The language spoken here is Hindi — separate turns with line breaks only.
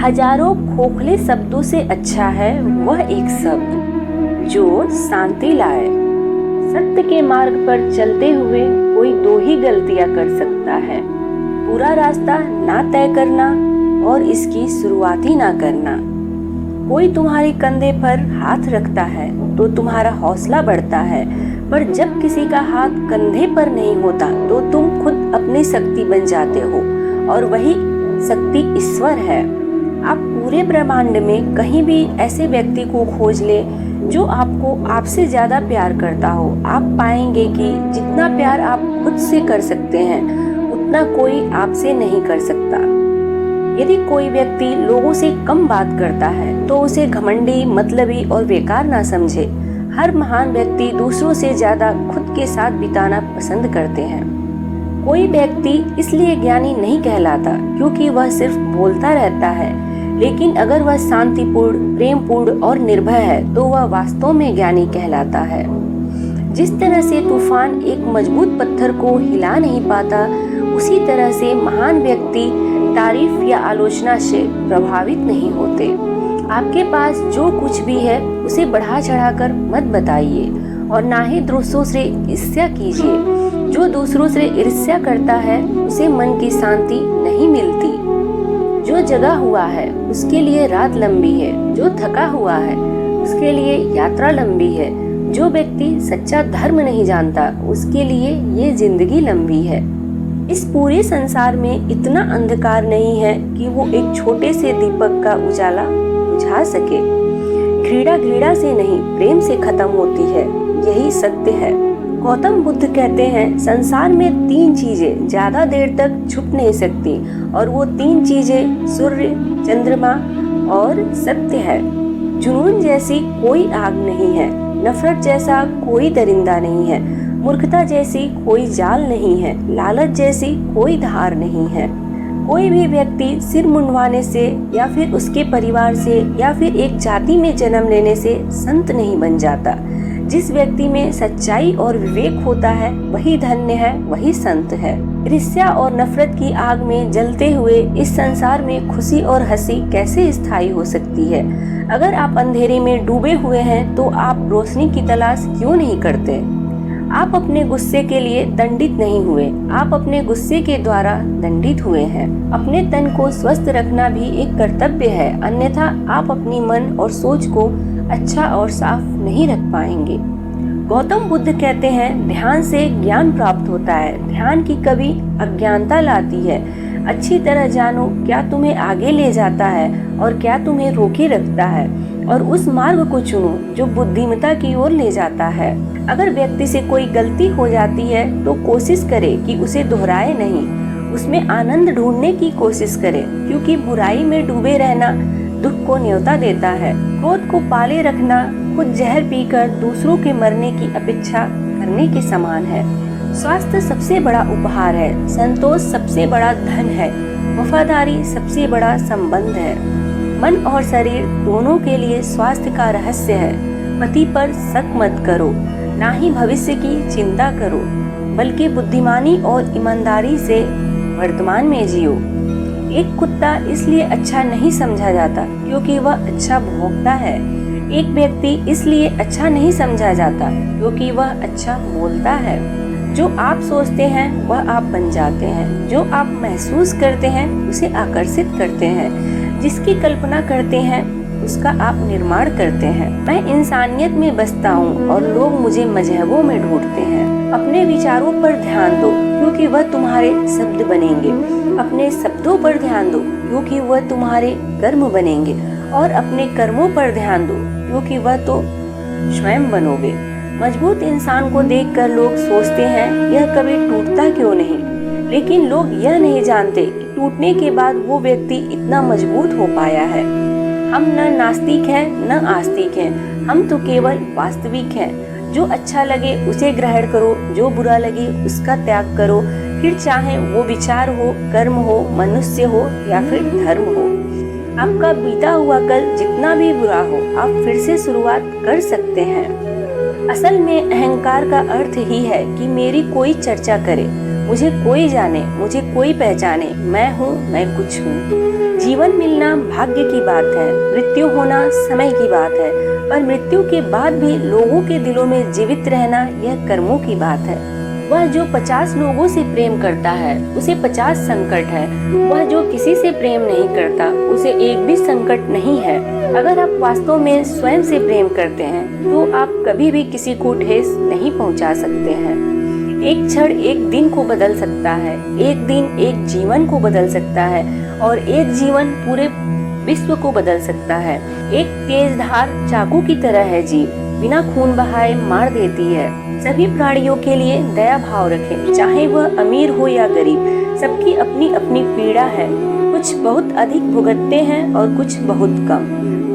हजारों खोखले शब्दों से अच्छा है वह एक शब्द जो शांति लाए। सत्य के मार्ग पर चलते हुए कोई दो ही गलतियां कर सकता है, पूरा रास्ता ना तय करना और इसकी शुरुआत ही ना करना। कोई तुम्हारे कंधे पर हाथ रखता है तो तुम्हारा हौसला बढ़ता है, पर जब किसी का हाथ कंधे पर नहीं होता तो तुम खुद अपनी शक्ति बन जाते हो, और वही शक्ति ईश्वर है। आप पूरे ब्रह्मांड में कहीं भी ऐसे व्यक्ति को खोज ले जो आपको आपसे ज्यादा प्यार करता हो, आप पाएंगे कि जितना प्यार आप खुद से कर सकते हैं उतना कोई आपसे नहीं कर सकता। यदि कोई व्यक्ति लोगों से कम बात करता है तो उसे घमंडी, मतलबी और बेकार ना समझे। हर महान व्यक्ति दूसरों से ज्यादा खुद के साथ बिताना पसंद करते हैं। कोई व्यक्ति इसलिए ज्ञानी नहीं कहलाता क्योंकि वह सिर्फ बोलता रहता है, लेकिन अगर वह शांतिपूर्ण, प्रेमपूर्ण और निर्भय है तो वह वास्तव में ज्ञानी कहलाता है। जिस तरह से तूफान एक मजबूत पत्थर को हिला नहीं पाता, उसी तरह से महान व्यक्ति तारीफ या आलोचना से प्रभावित नहीं होते। आपके पास जो कुछ भी है उसे बढ़ा चढ़ाकर मत बताइए, और ना ही दूसरों से ईर्ष्या कीजिए। जो दूसरों से ईर्ष्या करता है उसे मन की शांति नहीं मिलती। जो जगा हुआ है उसके लिए रात लंबी है, जो थका हुआ है उसके लिए यात्रा लंबी है। जो व्यक्ति सच्चा धर्म नहीं जानता उसके लिए ये जिंदगी लंबी है। इस पूरे संसार में इतना अंधकार नहीं है कि वो एक छोटे से दीपक का उजाला बुझा सके। घृणा घृणा से नहीं, प्रेम से खत्म होती है, यही सत्य है। गौतम बुद्ध कहते हैं, संसार में 3 चीजें ज्यादा देर तक छुप नहीं सकती, और वो 3 चीजें सूर्य, चंद्रमा और सत्य है। जुनून जैसी कोई आग नहीं है, नफरत जैसा कोई दरिंदा नहीं है, मूर्खता जैसी कोई जाल नहीं है, लालच जैसी कोई धार नहीं है। कोई भी व्यक्ति सिर मुंडवाने से या फिर उसके परिवार से या फिर एक जाति में जन्म लेने से संत नहीं बन जाता। जिस व्यक्ति में सच्चाई और विवेक होता है वही धन्य है, वही संत है। ईर्ष्या और नफरत की आग में जलते हुए इस संसार में खुशी और हंसी कैसे स्थायी हो सकती है? अगर आप अंधेरे में डूबे हुए हैं तो आप रोशनी की तलाश क्यों नहीं करते? आप अपने गुस्से के लिए दंडित नहीं हुए, आप अपने गुस्से के द्वारा दंडित हुए हैं। अपने तन को स्वस्थ रखना भी एक कर्तव्य है, अन्यथा आप अपनी मन और सोच को अच्छा और साफ नहीं रख पाएंगे। गौतम बुद्ध कहते हैं, ध्यान से ज्ञान प्राप्त होता है, ध्यान की कभी अज्ञानता लाती है। अच्छी तरह जानो क्या तुम्हें आगे ले जाता है और क्या तुम्हें रोके रखता है, और उस मार्ग को चुनो जो बुद्धिमत्ता की ओर ले जाता है। अगर व्यक्ति से कोई गलती हो जाती है तो कोशिश करे कि उसे दोहराए नहीं, उसमें आनंद ढूंढने की कोशिश करे, क्योंकि बुराई में डूबे रहना दुख को न्योता देता है। क्रोध को पाले रखना खुद जहर पीकर दूसरों के मरने की अपेक्षा करने के समान है। स्वास्थ्य सबसे बड़ा उपहार है, संतोष सबसे बड़ा धन है, वफादारी सबसे बड़ा संबंध है। मन और शरीर दोनों के लिए स्वास्थ्य का रहस्य है। पति पर शक मत करो, ना ही भविष्य की चिंता करो, बल्कि बुद्धिमानी और ईमानदारी से वर्तमान में जियो। एक कुत्ता इसलिए अच्छा नहीं समझा जाता क्योंकि वह अच्छा भौंकता है। एक व्यक्ति इसलिए अच्छा नहीं समझा जाता क्योंकि वह अच्छा बोलता है। जो आप सोचते हैं वह आप बन जाते हैं, जो आप महसूस करते हैं उसे आकर्षित करते हैं, जिसकी कल्पना करते हैं उसका आप निर्माण करते हैं। मैं इंसानियत में बसता हूँ और लोग मुझे मजहबों में ढूंढते हैं। अपने विचारों पर ध्यान दो क्योंकि वह तुम्हारे शब्द बनेंगे। अपने शब्दों पर ध्यान दो क्योंकि वह तुम्हारे कर्म बनेंगे, और अपने कर्मों पर ध्यान दो क्योंकि वह तो स्वयं बनोगे। मजबूत इंसान को देखकर लोग सोचते हैं यह कभी टूटता क्यों नहीं, लेकिन लोग यह नहीं जानते कि टूटने के बाद वो व्यक्ति इतना मजबूत हो पाया है। हम न नास्तिक हैं न आस्तिक हैं, हम तो केवल वास्तविक हैं। जो अच्छा लगे उसे ग्रहण करो, जो बुरा लगे उसका त्याग करो, फिर चाहे वो विचार हो, कर्म हो, मनुष्य हो या फिर धर्म हो। आपका बीता हुआ कल जितना भी बुरा हो, आप फिर से शुरुआत कर सकते हैं। असल में अहंकार का अर्थ ही है कि मेरी कोई चर्चा करे, मुझे कोई जाने, मुझे कोई पहचाने, मैं हूँ, मैं कुछ हूँ। जीवन मिलना भाग्य की बात है, मृत्यु होना समय की बात है, पर मृत्यु के बाद भी लोगों के दिलों में जीवित रहना यह कर्मों की बात है। वह जो 50 लोगों से प्रेम करता है उसे 50 संकट है। वह जो किसी से प्रेम नहीं करता उसे एक भी संकट नहीं है। अगर आप वास्तव में स्वयं से प्रेम करते हैं तो आप कभी भी किसी को ठेस नहीं पहुंचा सकते हैं। एक क्षण एक दिन को बदल सकता है, एक दिन एक जीवन को बदल सकता है और एक जीवन पूरे विश्व को बदल सकता है। एक तेज धार चाकू की तरह है जी, बिना खून बहाए मार देती है। सभी प्राणियों के लिए दया भाव रखें, चाहे वह अमीर हो या गरीब, सबकी अपनी अपनी पीड़ा है। कुछ बहुत अधिक भुगतते हैं और कुछ बहुत कम।